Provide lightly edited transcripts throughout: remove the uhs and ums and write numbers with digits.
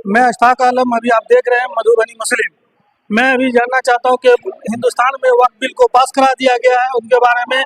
मैं अशफाक आलम। अभी आप देख रहे हैं मधुबनी मुस्लिम। मैं अभी जानना चाहता हूं कि हिंदुस्तान में वक्फ बिल को पास करा दिया गया है, उनके बारे में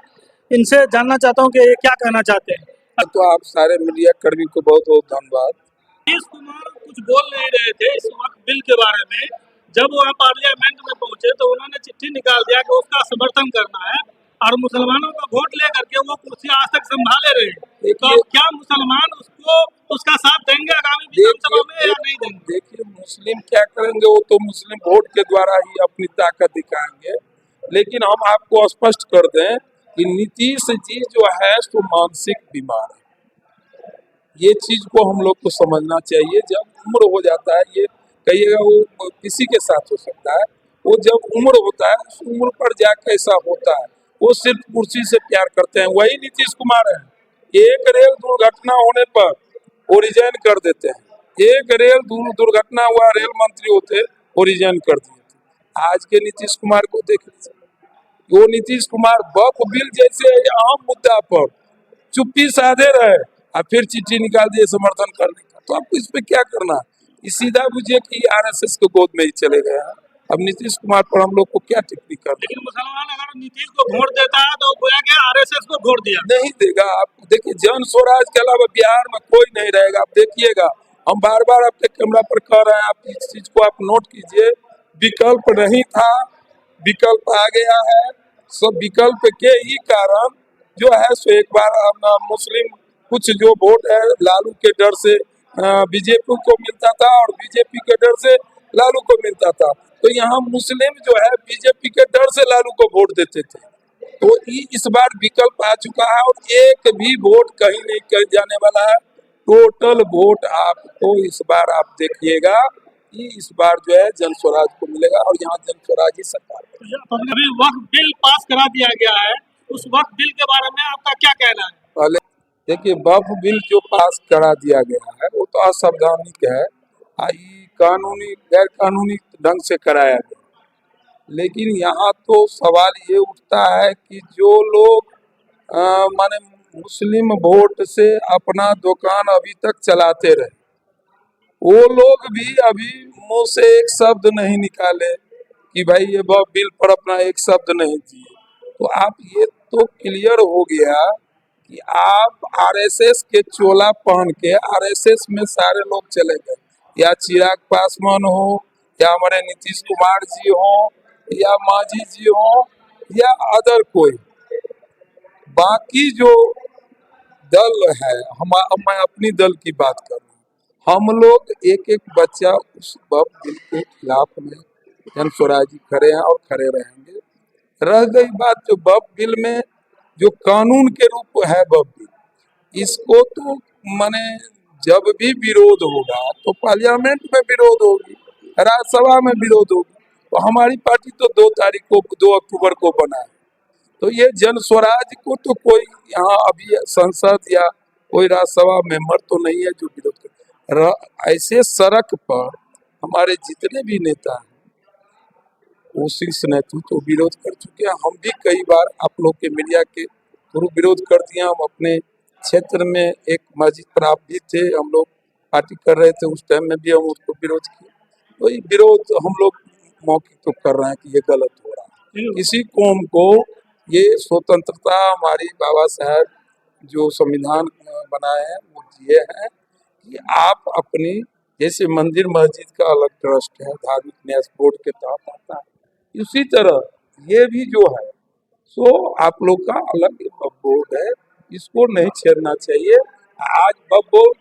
इनसे जानना चाहता हूं कि ये क्या कहना चाहते हैं। तो आप सारे मीडिया कर्मी को बहुत बहुत धन्यवाद। नीतीश कुमार कुछ बोल नहीं रहे थे इस वक्त बिल के बारे में। जब वह पार्लियामेंट में पहुंचे तो उन्होंने चिट्ठी निकाल दिया कि उसका समर्थन करना है और मुसलमानों का वोट लेकर के वो कुर्सी आज तक संभाले रहे। तो अब क्या मुसलमान उसको उसका साथ देंगे आगामी विधानसभा में या नहीं देंगे? देखिए, मुस्लिम क्या करेंगे, वो तो मुस्लिम वोट के द्वारा ही अपनी ताकत दिखाएंगे। लेकिन हम आपको स्पष्ट कर दें कि नीतीश जी जो है तो मानसिक बीमार है। ये चीज को हम लोग को समझना चाहिए। जब उम्र हो जाता है, ये कहिएगा वो किसी के साथ हो सकता है, वो जब उम्र होता है उस उम्र पर जाकर ऐसा होता है। वो सिर्फ कुर्सी से प्यार करते हैं। वही नीतीश कुमार है। एक रेल दुर्घटना होने पर वो रिजाइन कर देते हैं। एक रेल दुर्घटना हुआ, रेल मंत्री होते वो रिजाइन कर दिए। आज के नीतीश कुमार को देख लीजिए। वो नीतीश कुमार वक्फ बिल जैसे अहम मुद्दा पर चुप्पी साधे रहे और फिर चिट्ठी निकाल दिए समर्थन करने का। तो आपको इस पे क्या करना है? सीधा बुझिए कि आरएसएस के गोद में ही चले गए हैं। अब नीतीश कुमार पर हम लोग को क्या टिप्पणी करना? लेकिन मुसलमान अगर नीतीश को वोट देता है तो गोया के आरएसएस को वोट दिया नहीं देगा। आप देखिए, जन स्वराज के अलावा बिहार में कोई नहीं रहेगा। आप देखिएगा, हम बार बार आपके कैमरा पर कह रहे हैं, आप इस चीज को आप नोट कीजिए। विकल्प नहीं था, विकल्प आ गया है। सब विकल्प के ही कारण जो है सो एक बार मुस्लिम कुछ जो वोट है लालू के डर से बीजेपी को मिलता था और बीजेपी के डर से लालू को मिलता था। तो यहाँ मुस्लिम जो है बीजेपी के डर से लालू को वोट देते थे। तो इस बार विकल्प आ चुका है और एक भी वोट कहीं नहीं कर जाने वाला है। टोटल वोट आपको इस बार आप देखिएगा कि इस बार जो है जन स्वराज को मिलेगा और यहाँ जन स्वराज ही सरकार। अभी वक्फ बिल पास करा दिया गया है, उस वक्फ बिल के बारे में आपका क्या कहना है? पहले देखिए, वक्फ बिल जो पास करा दिया गया है वो तो असंवैधानिक है। कानूनी गैर कानूनी ढंग से कराया गया। लेकिन यहाँ तो सवाल ये उठता है कि जो लोग माने मुस्लिम वोट से अपना दुकान अभी तक चलाते रहे, वो लोग भी अभी मुंह से एक शब्द नहीं निकाले कि भाई ये बिल पर अपना एक शब्द नहीं दिए। तो आप ये तो क्लियर हो गया कि आप आरएसएस के चोला पहन के आरएसएस में सारे लोग चले गए। या चिराग पासवान हो, या हमारे नीतीश कुमार जी हो, या मांझी जी हो, या अदर कोई बाकी जो दल है। मैं अपनी दल की बात कर रहा हूँ। हम लोग एक एक बच्चा उस वक्फ बिल के खिलाफ में जन स्वराजी खड़े हैं और खड़े रहेंगे। रह गई बात जो वक्फ बिल में जो कानून के रूप है वक्फ बिल, इसको तो माने जब भी विरोध होगा तो पार्लियामेंट में विरोध होगी, राज्यसभा में विरोध होगी। तो हमारी पार्टी तो 2 अक्टूबर को बना है। तो ये जन स्वराज को तो कोई यहाँ अभी संसद या कोई राज्यसभा मेंबर तो नहीं है जो विरोध करे। ऐसे सड़क पर हमारे जितने भी नेता हैं वो शीर्ष नेतृत्व तो विरोध कर चुके हैं। हम भी कई बार आप लोग के मीडिया के थ्रू विरोध कर दिया। हम अपने क्षेत्र में एक मस्जिद पर आप भी थे, हम लोग पार्टी कर रहे थे, उस टाइम में भी हम उसको विरोध किए। तो ये विरोध हम लोग मौखिक तो कर रहे हैं कि ये गलत हो रहा है। किसी कौम को ये स्वतंत्रता हमारी बाबा साहब जो संविधान बनाए हैं वो दिए हैं कि आप अपनी, जैसे मंदिर मस्जिद का अलग ट्रस्ट है, धार्मिक न्यास बोर्ड के तहत आता है, इसी तरह ये भी जो है सो आप लोग का अलग बोर्ड है, इसको नहीं छेड़ना चाहिए। आज बोर्ड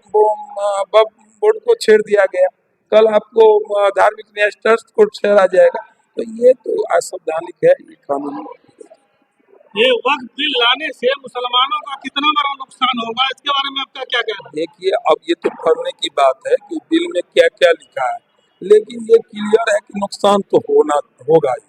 को छेड़ दिया गया, कल आपको धार्मिक न्यास ट्रस्ट को छेड़ा जाएगा। तो ये तो असंवैधानिक है, ये कानूनी। ये वक्फ बिल लाने से मुसलमानों का कितना बड़ा नुकसान होगा, इसके बारे में आपका क्या कहना है? देखिए, अब ये तो पढ़ने की बात है कि बिल में क्या क्या लिखा है, लेकिन ये क्लियर है कि नुकसान तो होगा ही।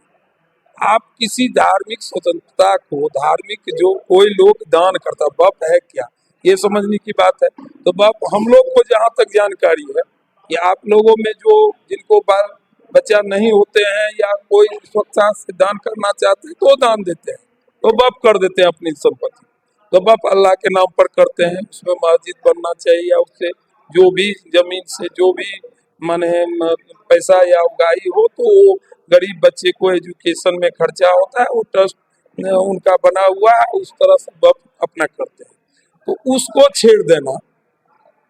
आप किसी धार्मिक स्वतंत्रता को, धार्मिक जो कोई लोग दान करता, वक्फ है क्या, ये समझने की बात है। तो वक्फ हम लोग को जहाँ तक जानकारी है कि आप लोगों में जो जिनको बाल बच्चा नहीं होते हैं या कोई स्वच्छता से दान करना चाहते हैं तो दान देते हैं, तो वक्फ कर देते हैं अपनी संपत्ति। तो वक्फ अल्लाह के नाम पर करते हैं। उसमें मस्जिद बनना चाहिए या उससे जो भी जमीन से जो भी माने पैसा या उगाही हो तो वो गरीब बच्चे को एजुकेशन में खर्चा होता है, वो ट्रस्ट उनका बना हुआ है, उस तरह से वक्फ अपना करते हैं। तो उसको छेड़ देना,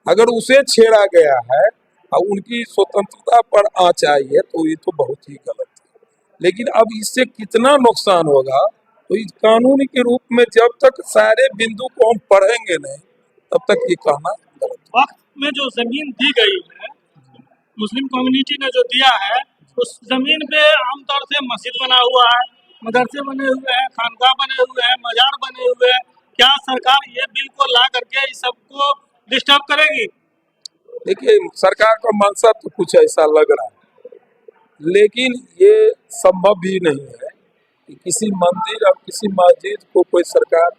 अगर उसे छेड़ा गया है और उनकी स्वतंत्रता पर आँच आई है तो ये तो बहुत ही गलत है। लेकिन अब इससे कितना नुकसान होगा, तो इस कानूनी के रूप में जब तक सारे बिंदु को हम पढ़ेंगे नहीं तब तक ये कहना गलत है। वक्त में जो जमीन दी गई है, मुस्लिम कम्युनिटी ने जो दिया है, उस जमीन पे आमतौर से मस्जिद बना हुआ है, मदरसे बने हुए हैं, खानका बने हुए हैं, मजार बने हुए हैं। क्या सरकार ये बिल को ला करके इस सबको डिस्टर्ब करेगी? देखिए, सरकार का मंशा तो कुछ ऐसा लग रहा है, लेकिन ये संभव भी नहीं है कि किसी मंदिर और किसी मस्जिद को कोई सरकार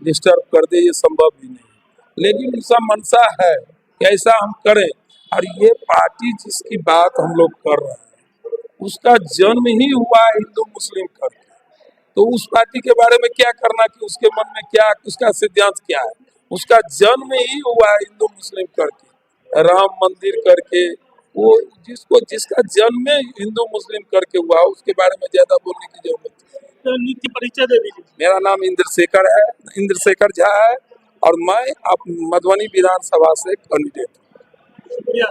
डिस्टर्ब कर दे, ये संभव भी नहीं है। लेकिन उसका मंशा है कि ऐसा हम करें, और ये पार्टी जिसकी बात हम लोग कर रहे हैं उसका जन्म ही हुआ है हिंदू मुस्लिम करके, तो उस पार्टी के बारे में क्या करना कि उसके मन में क्या, उसका सिद्धांत क्या है। उसका जन्म ही हुआ है हिंदू मुस्लिम करके, राम मंदिर करके, वो जिसको जिसका जन्म हिंदू मुस्लिम करके हुआ उसके बारे में ज्यादा बोलने की जरूरत है। तो नीति परिचय दे दीजिए। मेरा नाम इंद्रशेखर है, इंद्रशेखर झा है, और मैं अब मधुबनी विधानसभा से कैंडिडेट हूँ। शुक्रिया।